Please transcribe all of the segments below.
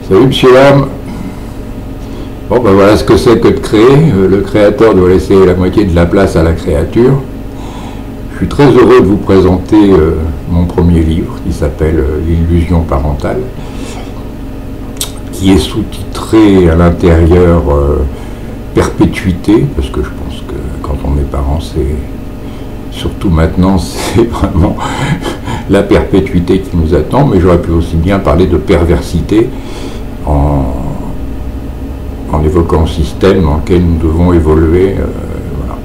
Salut monsieur Lam. Bon ben voilà ce que c'est que de créer. Le créateur doit laisser la moitié de la place à la créature. Je suis très heureux de vous présenter mon premier livre qui s'appelle L'illusion parentale, qui est sous-titré à l'intérieur Perpétuité, parce que je pense que quand on est parent, c'est surtout maintenant, c'est vraiment la perpétuité qui nous attend, mais j'aurais pu aussi bien parler de perversité en évoquant un système dans lequel nous devons évoluer. Voilà.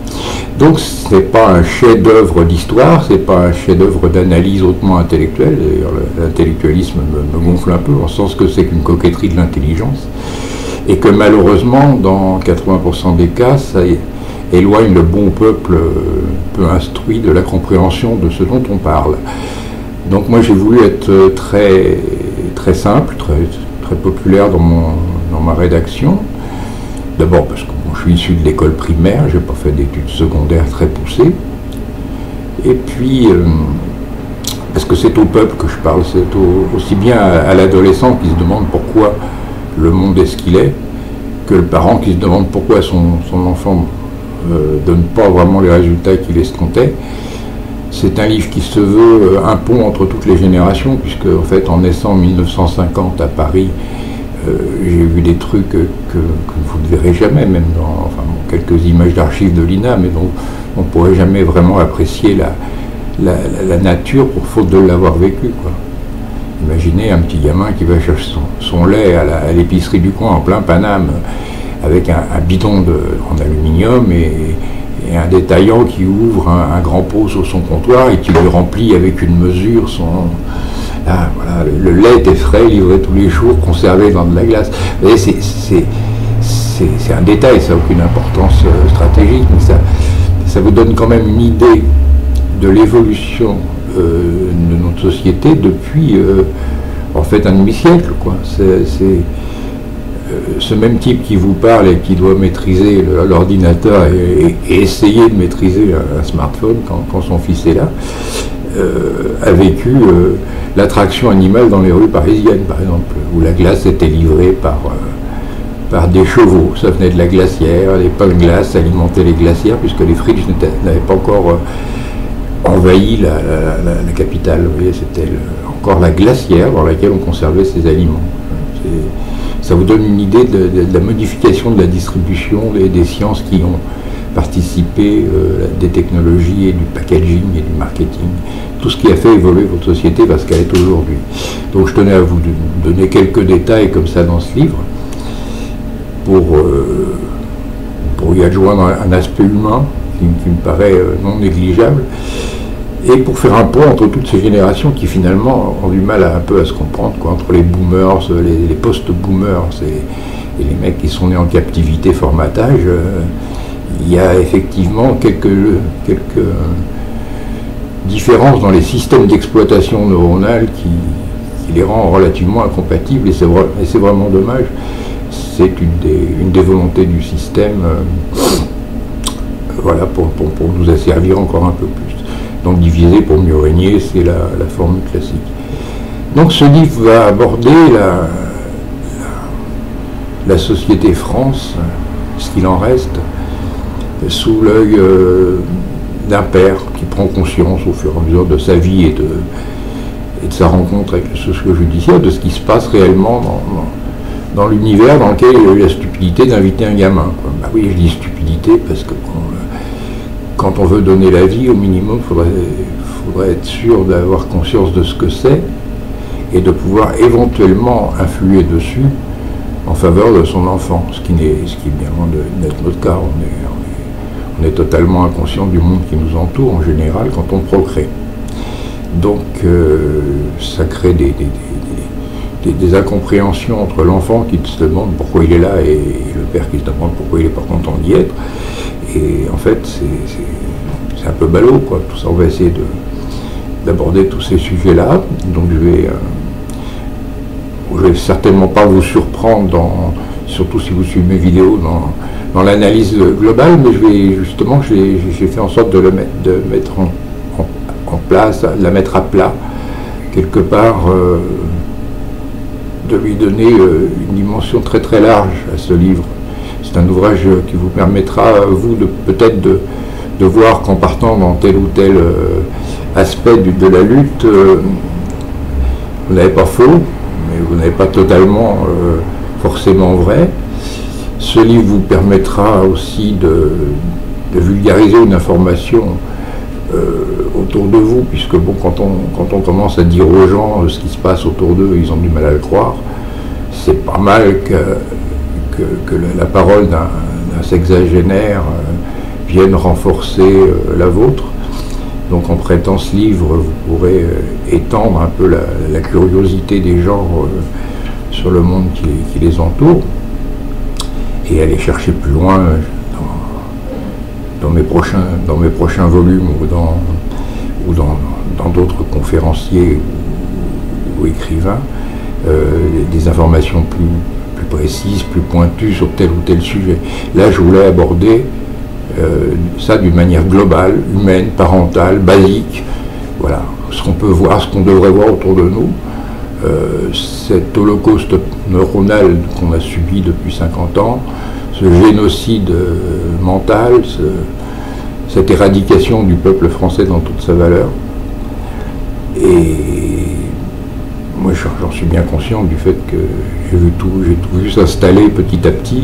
Donc ce n'est pas un chef-d'œuvre d'histoire, c'est pas un chef-d'œuvre d'analyse hautement intellectuelle. D'ailleurs, l'intellectualisme me gonfle un peu, en sens que c'est qu'une coquetterie de l'intelligence, et que malheureusement, dans 80% des cas, ça éloigne le bon peuple peu instruit de la compréhension de ce dont on parle. Donc moi j'ai voulu être très simple, très populaire dans ma rédaction. D'abord parce que bon, je suis issu de l'école primaire, je n'ai pas fait d'études secondaires très poussées. Et puis parce que c'est au peuple que je parle, c'est aussi bien à l'adolescent qui se demande pourquoi le monde est ce qu'il est, que le parent qui se demande pourquoi son enfant donne pas vraiment les résultats qu'il escomptait. C'est un livre qui se veut un pont entre toutes les générations, puisque en fait en naissant en 1950 à Paris, j'ai vu des trucs que vous ne verrez jamais, même dans quelques images d'archives de l'INA, mais dont on ne pourrait jamais vraiment apprécier la nature pour faute de l'avoir vécu, quoi. Imaginez un petit gamin qui va chercher son lait à l'épicerie du coin en plein Paname, avec un bidon en aluminium et un détaillant qui ouvre un grand pot sur son comptoir et qui lui remplit avec une mesure voilà, le lait était frais, livré tous les jours, conservé dans de la glace. Vous voyez, c'est un détail, ça n'a aucune importance stratégique, mais ça vous donne quand même une idée de l'évolution de notre société depuis en fait un demi-siècle, quoi. Ce même type qui vous parle et qui doit maîtriser l'ordinateur et essayer de maîtriser un smartphone quand son fils est là, a vécu l'attraction animale dans les rues parisiennes, par exemple, où la glace était livrée par des chevaux. Ça venait de la glacière, les pains de glace alimentaient les glacières, puisque les friches n'avaient pas encore envahi la capitale. Vous voyez, c'était encore la glacière dans laquelle on conservait ses aliments. Ça vous donne une idée de la modification de la distribution des sciences qui ont participé, des technologies et du packaging et du marketing. Tout ce qui a fait évoluer votre société vers ce qu'elle est aujourd'hui. Donc je tenais à vous donner quelques détails comme ça dans ce livre pour y adjoindre un aspect humain qui me paraît non négligeable, et pour faire un pont entre toutes ces générations qui finalement ont du mal un peu à se comprendre, quoi, entre les boomers, les post-boomers et les mecs qui sont nés en captivité formatage. Il y a effectivement quelques différences dans les systèmes d'exploitation neuronale qui les rend relativement incompatibles, et c'est vraiment dommage. C'est une des volontés du système, voilà, pour nous asservir encore un peu plus. Donc diviser pour mieux régner, c'est la formule classique. Donc ce livre va aborder la société France, ce qu'il en reste, sous l'œil d'un père qui prend conscience au fur et à mesure de sa vie et de sa rencontre avec le socio-judiciaire, de ce qui se passe réellement dans l'univers dans lequel il a eu la stupidité d'inviter un gamin, quoi. Bah oui, je dis stupidité parce que quand on veut donner la vie, au minimum, il faudrait être sûr d'avoir conscience de ce que c'est et de pouvoir éventuellement influer dessus en faveur de son enfant, ce qui est bien loin d'être notre cas. On est totalement inconscient du monde qui nous entoure en général quand on procrée. Donc ça crée des incompréhensions entre l'enfant qui se demande pourquoi il est là et le père qui se demande pourquoi il n'est pas content d'y être. Et en fait, c'est un peu ballot, quoi. Tout ça, on va essayer d'aborder tous ces sujets-là. Donc je vais certainement pas vous surprendre, surtout si vous suivez mes vidéos, dans l'analyse globale, mais j'ai fait en sorte de mettre en place, de la mettre à plat, quelque part, lui donner une dimension très très large à ce livre. C'est un ouvrage qui vous permettra, vous, peut-être de voir qu'en partant dans tel ou tel aspect de la lutte, vous n'avez pas faux, mais vous n'avez pas totalement forcément vrai. Ce livre vous permettra aussi de vulgariser une information autour de vous, puisque bon, quand on commence à dire aux gens ce qui se passe autour d'eux, ils ont du mal à le croire. C'est pas mal que la parole d'un sexagénaire vienne renforcer la vôtre. Donc en prêtant ce livre, vous pourrez étendre un peu la curiosité des gens sur le monde qui les entoure, et aller chercher plus loin dans mes prochains volumes ou dans d'autres conférenciers ou écrivains, des informations plus précises, plus pointues sur tel ou tel sujet. Là, je voulais aborder ça d'une manière globale, humaine, parentale, basique. Voilà, ce qu'on peut voir, ce qu'on devrait voir autour de nous. Cet holocauste neuronal qu'on a subi depuis 50 ans, ce génocide mental, cette éradication du peuple français dans toute sa valeur. Et moi j'en suis bien conscient du fait que j'ai tout vu s'installer petit à petit,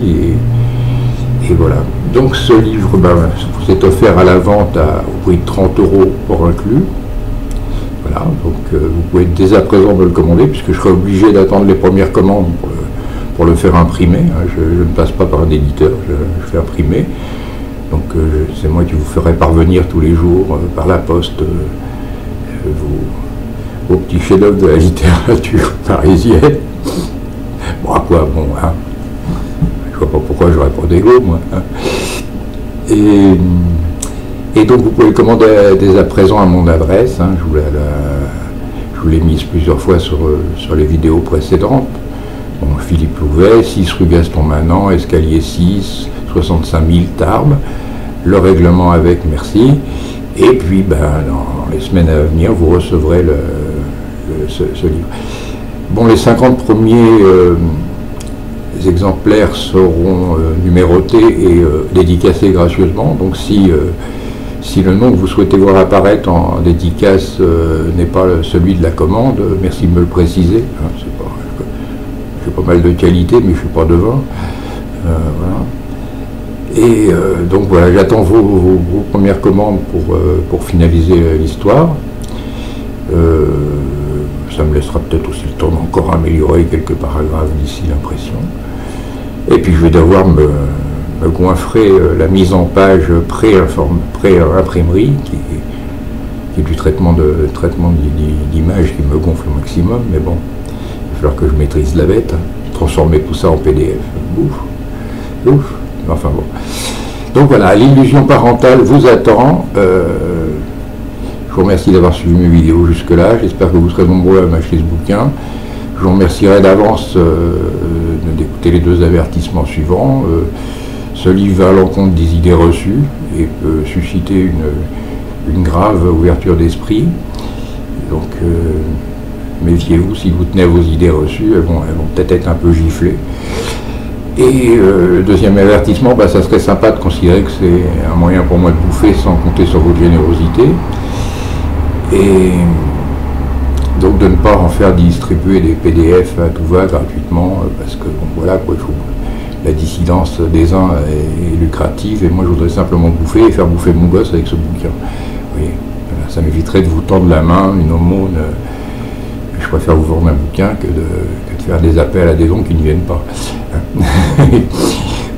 et voilà. Donc ce livre vous est offert à la vente au prix de 30 € pour inclus. Voilà, donc vous pouvez dès à présent me le commander, puisque je serai obligé d'attendre les premières commandes pour le faire imprimer. Hein. Je ne passe pas par un éditeur, je fais imprimer. Donc c'est moi qui vous ferai parvenir tous les jours par la poste vos petits chefs-d'œuvre de la littérature parisienne. Bon, à quoi bon, hein. Je vois pas pourquoi j'aurais pas d'ego, moi. Hein. Et donc vous pouvez commander dès à présent à mon adresse. Hein. Je vous l'ai mise plusieurs fois sur les vidéos précédentes. Bon, Philippe Louvet, 6 rue Gaston Manant, escalier 6, 65 000 Tarbes. Le règlement avec, merci. Et puis, dans les semaines à venir, vous recevrez ce livre. Bon, les 50 premiers exemplaires seront numérotés et dédicacés gracieusement. Donc, si le nom que vous souhaitez voir apparaître en dédicace n'est pas celui de la commande, merci de me le préciser. Hein, j'ai pas mal de qualité, mais je ne suis pas devin. Voilà. Et donc voilà, j'attends vos premières commandes pour finaliser l'histoire. Ça me laissera peut-être aussi le temps d'encore améliorer quelques paragraphes d'ici l'impression. Et puis je vais devoir me goinfrer la mise en page pré-imprimerie, qui est du traitement d'image qui me gonfle au maximum, mais bon, il va falloir que je maîtrise la bête, transformer tout ça en PDF. Ouf. Enfin bon. Donc voilà, l'illusion parentale vous attend. Je vous remercie d'avoir suivi mes vidéos jusque-là. J'espère que vous serez nombreux à m'acheter ce bouquin. Je vous remercierai d'avance d'écouter les 2 avertissements suivants. Ce livre va à l'encontre des idées reçues et peut susciter une grave ouverture d'esprit. Donc méfiez-vous, si vous tenez à vos idées reçues, elles vont peut-être être un peu giflées. Et le deuxième avertissement, ça serait sympa de considérer que c'est un moyen pour moi de bouffer sans compter sur votre générosité. Et donc de ne pas en faire distribuer des PDF à tout va gratuitement, parce que bon, voilà, quoi, la dissidence des uns est lucrative, et moi je voudrais simplement bouffer et faire bouffer mon gosse avec ce bouquin. Vous voyez, voilà, ça m'éviterait de vous tendre la main, une aumône. Je préfère vous vendre un bouquin que de faire des appels à des dons qui ne viennent pas.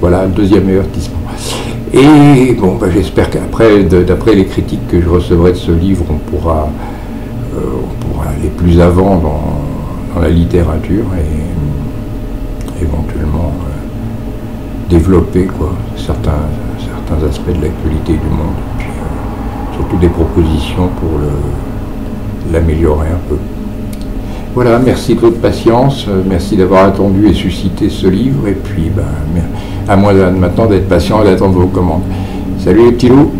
Voilà, le deuxième avertissement. Et bon, j'espère qu'après, d'après les critiques que je recevrai de ce livre, on pourra aller plus avant dans la littérature et éventuellement développer certains aspects de l'actualité du monde, et puis surtout des propositions pour l'améliorer un peu. Voilà, merci de votre patience, merci d'avoir attendu et suscité ce livre, et puis à moi maintenant d'être patient et d'attendre vos commandes. Salut les petits loups!